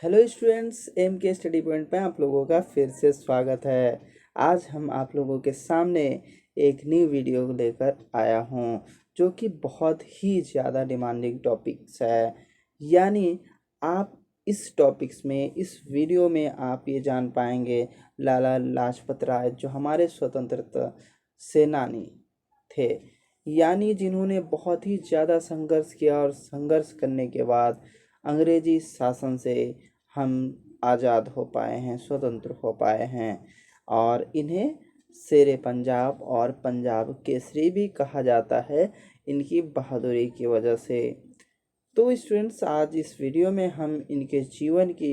Hello students, M के study point पे आप लोगों का फिर से स्वागत है। आज हम आप लोगों के सामने एक न्यू वीडियो लेकर आया हूँ जो कि बहुत ही ज़्यादा डिमांडिंग टॉपिक्स है। यानी आप इस टॉपिक्स में, इस वीडियो में आप ये जान पाएंगे लाला लाजपत राय जो हमारे स्वतंत्रता सेनानी थे, यानी जिन्होंने बहुत ही ज़्यादा संघर्ष किया और संघर्ष करने के बाद अंग्रेजी शासन से हम आज़ाद हो पाए हैं, स्वतंत्र हो पाए हैं। और इन्हें शेरे पंजाब और पंजाब केसरी भी कहा जाता है इनकी बहादुरी की वजह से। तो स्टूडेंट्स, आज इस वीडियो में हम इनके जीवन की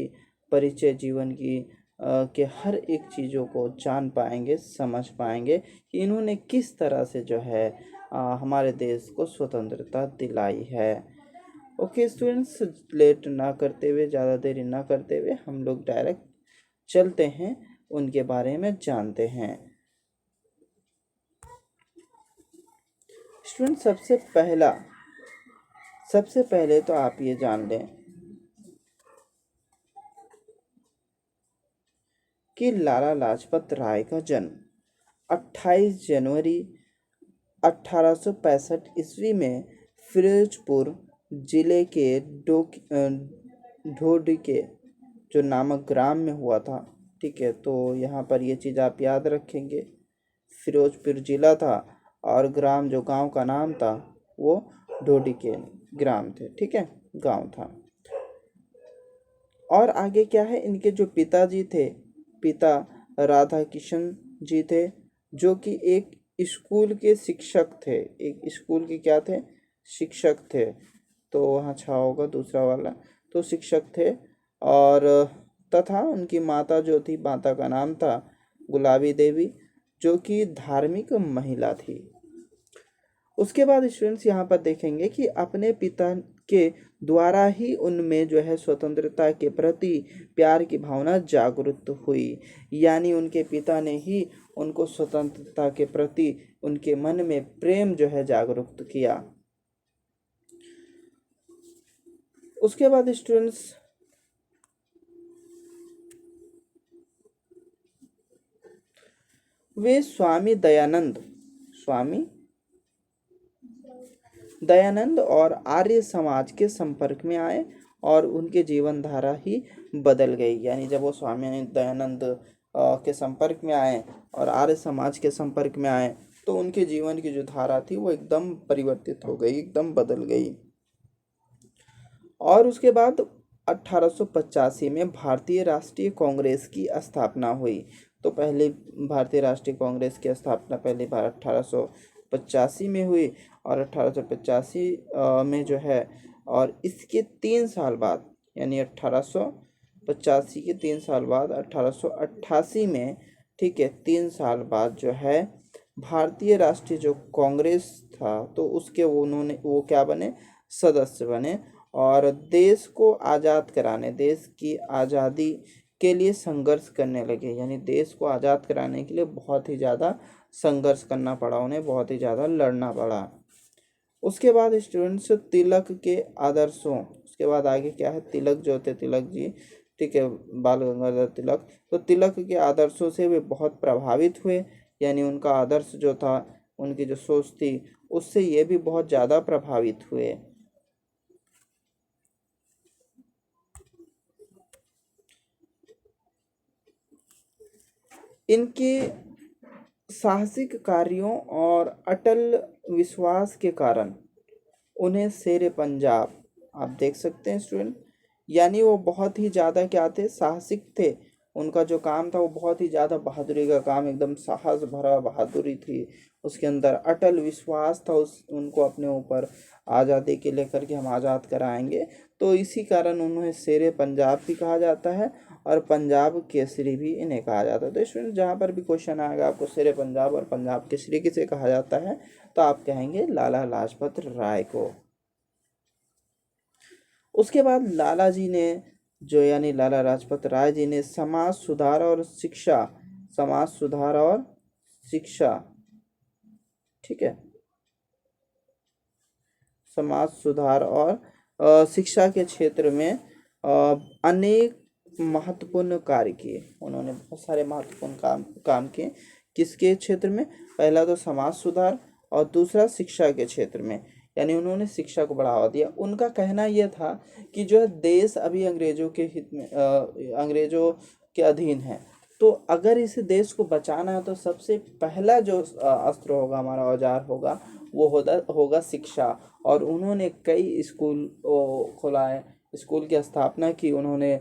परिचय, जीवन की के हर एक चीज़ों को जान पाएंगे, समझ पाएंगे कि इन्होंने किस तरह से जो है हमारे देश को स्वतंत्रता दिलाई है। ओके स्टूडेंट्स, लेट ना करते हुए, ज़्यादा देरी ना करते हुए हम लोग डायरेक्ट चलते हैं, उनके बारे में जानते हैं। स्टूडेंट, सबसे पहले तो आप ये जान लें कि लाला लाजपत राय का जन्म 28 जनवरी 1865 ईस्वी में फिरोजपुर जिले के ढोडिके जो नामक ग्राम में हुआ था। ठीक है, तो यहाँ पर ये चीज़ आप याद रखेंगे। फिरोजपुर जिला था और ग्राम, जो गांव का नाम था वो ढोडिके ग्राम थे। ठीक है, गांव था। और आगे क्या है, इनके जो पिताजी थे, पिता राधा किशन जी थे, जो कि एक स्कूल के शिक्षक थे। एक स्कूल के क्या थे? शिक्षक थे। तो वहाँ छा होगा दूसरा वाला, तो शिक्षक थे। और तथा उनकी माता जो थी, माता का नाम था गुलाबी देवी, जो कि धार्मिक महिला थी। उसके बाद स्टूडेंट्स यहाँ पर देखेंगे कि अपने पिता के द्वारा ही उनमें जो है स्वतंत्रता के प्रति प्यार की भावना जागरूक हुई। यानी उनके पिता ने ही उनको स्वतंत्रता के प्रति उनके मन में प्रेम जो है जागरूक किया। उसके बाद स्टूडेंट्स वे स्वामी दयानंद और आर्य समाज के संपर्क में आए और उनके जीवन धारा ही बदल गई। यानी जब वो स्वामी दयानंद के संपर्क में आए और आर्य समाज के संपर्क में आए, तो उनके जीवन की जो धारा थी वो एकदम परिवर्तित हो गई, एकदम बदल गई। और उसके बाद 1885 में भारतीय राष्ट्रीय कांग्रेस की स्थापना हुई। तो पहले भारतीय राष्ट्रीय कांग्रेस की स्थापना पहले 1885 में हुई और 1885 में जो है, और इसके 3 साल बाद, यानी 1885 के 3 साल बाद 1888 में, ठीक है, 3 साल बाद जो है भारतीय राष्ट्रीय जो कांग्रेस था, तो उसके वो क्या बने? सदस्य बने और देश को आज़ाद कराने, देश की आज़ादी के लिए संघर्ष करने लगे। यानी देश को आज़ाद कराने के लिए बहुत ही ज़्यादा संघर्ष करना पड़ा उन्हें, बहुत ही ज़्यादा लड़ना पड़ा। उसके बाद स्टूडेंट्स तिलक के आदर्शों, उसके बाद आगे क्या है, तिलक जो थे, तिलक जी, ठीक है, बाल गंगाधर तिलक, तो तिलक के आदर्शों से वे बहुत प्रभावित हुए। यानी उनका आदर्श जो था, उनकी जो सोच थी, उससे ये भी बहुत ज़्यादा प्रभावित हुए। इनके साहसिक कार्यों और अटल विश्वास के कारण उन्हें शेरे पंजाब, आप देख सकते हैं स्टूडेंट, यानी वो बहुत ही ज़्यादा क्या थे? साहसिक थे। उनका जो काम था वो बहुत ही ज़्यादा बहादुरी का काम, एकदम साहस भरा बहादुरी थी उसके अंदर, अटल विश्वास था उस उनको अपने ऊपर, आज़ादी के लेकर के हम आज़ाद कराएंगे। तो इसी कारण उन्हें शेरे पंजाब भी कहा जाता है और पंजाब केसरी भी इन्हें कहा जाता है। तो स्टूडेंट, जहाँ पर भी क्वेश्चन आएगा आपको शेरे पंजाब और पंजाब केसरी किसे कहा जाता है, तो आप कहेंगे लाला लाजपत राय को। उसके बाद लाला जी ने जो, यानी लाला लाजपत राय जी ने समाज सुधार और शिक्षा, ठीक है, समाज सुधार और शिक्षा के क्षेत्र में अनेक महत्वपूर्ण कार्य किए। उन्होंने बहुत सारे महत्वपूर्ण काम किए। किसके क्षेत्र में? पहला तो समाज सुधार और दूसरा शिक्षा के क्षेत्र में, यानी उन्होंने शिक्षा को बढ़ावा दिया। उनका कहना यह था कि जो है देश अभी अंग्रेजों के हित में अंग्रेजों के अधीन है, तो अगर इस देश को बचाना है तो सबसे पहला जो अस्त्र होगा, हमारा औजार होगा, वो होगा शिक्षा। और उन्होंने कई स्कूल खुलाए, स्कूल की स्थापना की उन्होंने।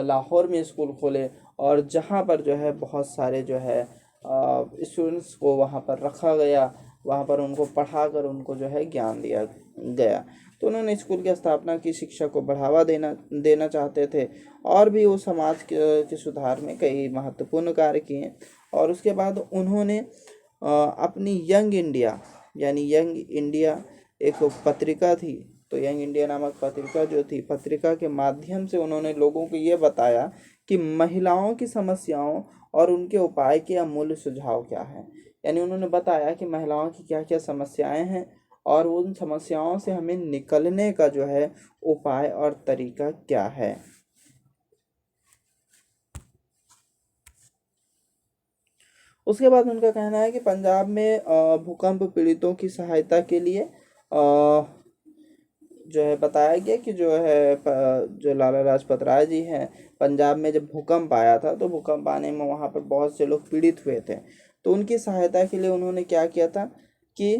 लाहौर में स्कूल खोले और जहाँ पर जो है बहुत सारे जो है स्टूडेंट्स को वहाँ पर रखा गया, वहाँ पर उनको पढ़ाकर उनको जो है ज्ञान दिया गया। तो उन्होंने स्कूल की स्थापना की, शिक्षा को बढ़ावा देना चाहते थे, और भी वो समाज के सुधार में कई महत्वपूर्ण कार्य किए। और उसके बाद उन्होंने अपनी यंग इंडिया, यानी यंग इंडिया एक पत्रिका थी, तो यंग इंडिया नामक पत्रिका जो थी, पत्रिका के माध्यम से उन्होंने लोगों को ये बताया कि महिलाओं की समस्याओं और उनके उपाय के अमूल्य सुझाव क्या हैं। यानी उन्होंने बताया कि महिलाओं की क्या क्या समस्याएं हैं और उन समस्याओं से हमें निकलने का जो है उपाय और तरीका क्या है। उसके बाद उनका कहना है कि पंजाब में भूकंप पीड़ितों की सहायता के लिए जो है बताया गया कि जो है जो लाला लाजपत राय जी हैं, पंजाब में जब भूकंप आया था तो भूकंप आने में वहाँ पर बहुत से लोग पीड़ित हुए थे, तो उनकी सहायता के लिए उन्होंने क्या किया था कि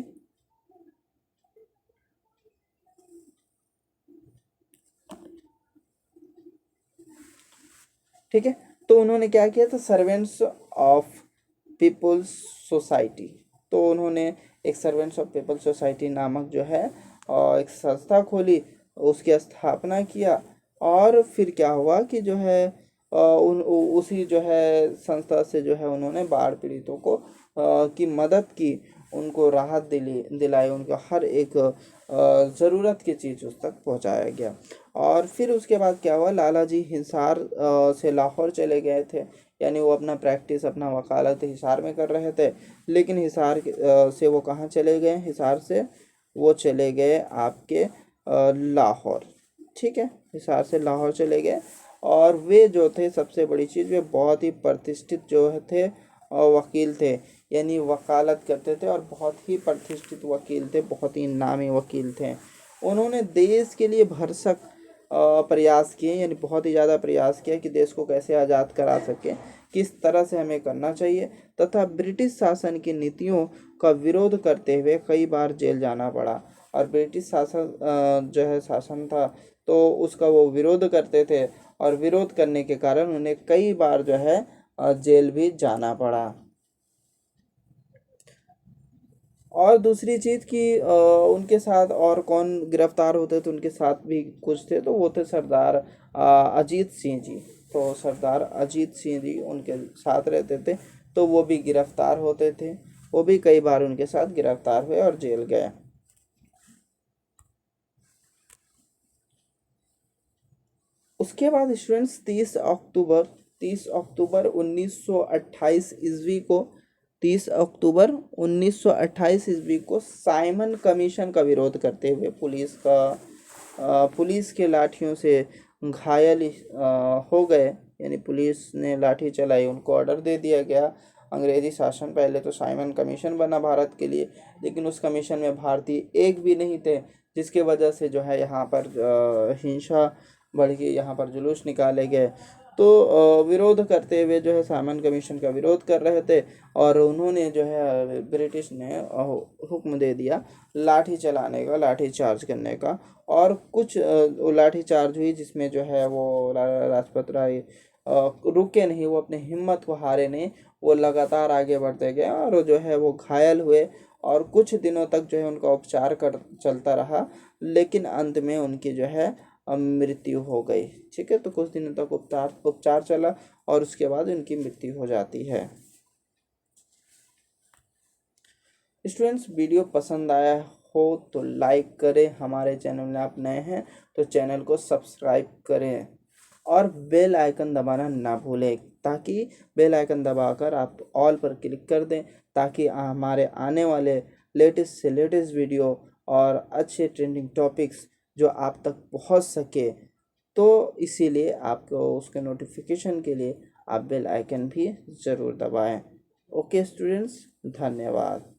ठीक है, तो उन्होंने क्या किया था, सर्वेंट्स ऑफ पीपल्स सोसाइटी, तो उन्होंने एक सर्वेंट्स ऑफ पीपल्स सोसाइटी नामक जो है एक संस्था खोली, उसकी स्थापना किया। और फिर क्या हुआ कि जो है उसी जो है संस्था से जो है उन्होंने बाढ़ पीड़ितों को की मदद की, उनको राहत दिलाई, उनका हर एक ज़रूरत की चीज़ उस तक पहुंचाया गया। और फिर उसके बाद क्या हुआ, लाला जी हिसार से लाहौर चले गए थे, यानी वो अपना प्रैक्टिस, अपना वकालत हिसार में कर रहे थे। लेकिन से वो कहाँ चले गए? हिसार से वो चले गए आपके लाहौर। ठीक है, हिसार से लाहौर चले गए। और वे जो थे, सबसे बड़ी चीज़, वे बहुत ही प्रतिष्ठित जो थे वकील थे, यानी वकालत करते थे और बहुत ही प्रतिष्ठित वकील थे, बहुत ही नामी वकील थे। उन्होंने देश के लिए भरसक प्रयास किए, यानी बहुत ही ज़्यादा प्रयास किया कि देश को कैसे आज़ाद करा सके, किस तरह से हमें करना चाहिए, तथा ब्रिटिश शासन की नीतियों का विरोध करते हुए कई बार जेल जाना पड़ा। और ब्रिटिश शासन जो है शासन था, तो उसका वो विरोध करते थे, और विरोध करने के कारण उन्हें कई बार जो है जेल भी जाना पड़ा। और दूसरी चीज़ कि उनके साथ और कौन गिरफ्तार होते थे, उनके साथ भी कुछ थे, तो वो थे सरदार अजीत सिंह जी। तो सरदार अजीत सिंह जी उनके साथ रहते थे, तो वो भी गिरफ्तार होते थे, वो भी कई बार उनके साथ गिरफ्तार हुए और जेल गए। उसके बाद स्टूडेंट्स 30 अक्टूबर 1928 ईस्वी को 30 अक्टूबर 1928 ईस्वी को साइमन कमीशन का विरोध करते हुए पुलिस के लाठियों से घायल हो गए, यानी पुलिस ने लाठी चलाई, उनको ऑर्डर दे दिया गया। अंग्रेजी शासन, पहले तो साइमन कमीशन बना भारत के लिए, लेकिन उस कमीशन में भारतीय एक भी नहीं थे, जिसके वजह से जो है यहाँ पर हिंसा बढ़ गई, यहाँ पर जुलूस निकाले गए। तो विरोध करते हुए जो है साइमन कमीशन का विरोध कर रहे थे, और उन्होंने जो है ब्रिटिश ने हुक्म दे दिया लाठी चलाने का, लाठी चार्ज करने का। और कुछ लाठी चार्ज हुई, जिसमें जो है वो लाला लाजपत राय रुके नहीं, वो अपने हिम्मत को हारे नहीं, वो लगातार आगे बढ़ते गए और जो है वो घायल हुए, और कुछ दिनों तक जो है उनका उपचार कर चलता रहा, लेकिन अंत में उनकी जो है मृत्यु हो गई। ठीक है, तो कुछ दिनों तक उपचार चला और उसके बाद उनकी मृत्यु हो जाती है। स्टूडेंट्स, वीडियो पसंद आया हो तो लाइक करें, हमारे चैनल में आप नए हैं तो चैनल को सब्सक्राइब करें, और बेल आइकन दबाना ना भूलें, ताकि बेल आइकन दबाकर आप ऑल पर क्लिक कर दें, ताकि हमारे आने वाले लेटेस्ट से लेटेस्ट वीडियो और अच्छे ट्रेंडिंग टॉपिक्स जो आप तक पहुंच सके, तो इसीलिए आपको उसके नोटिफिकेशन के लिए आप बेल आइकन भी ज़रूर दबाएं। ओके स्टूडेंट्स, धन्यवाद।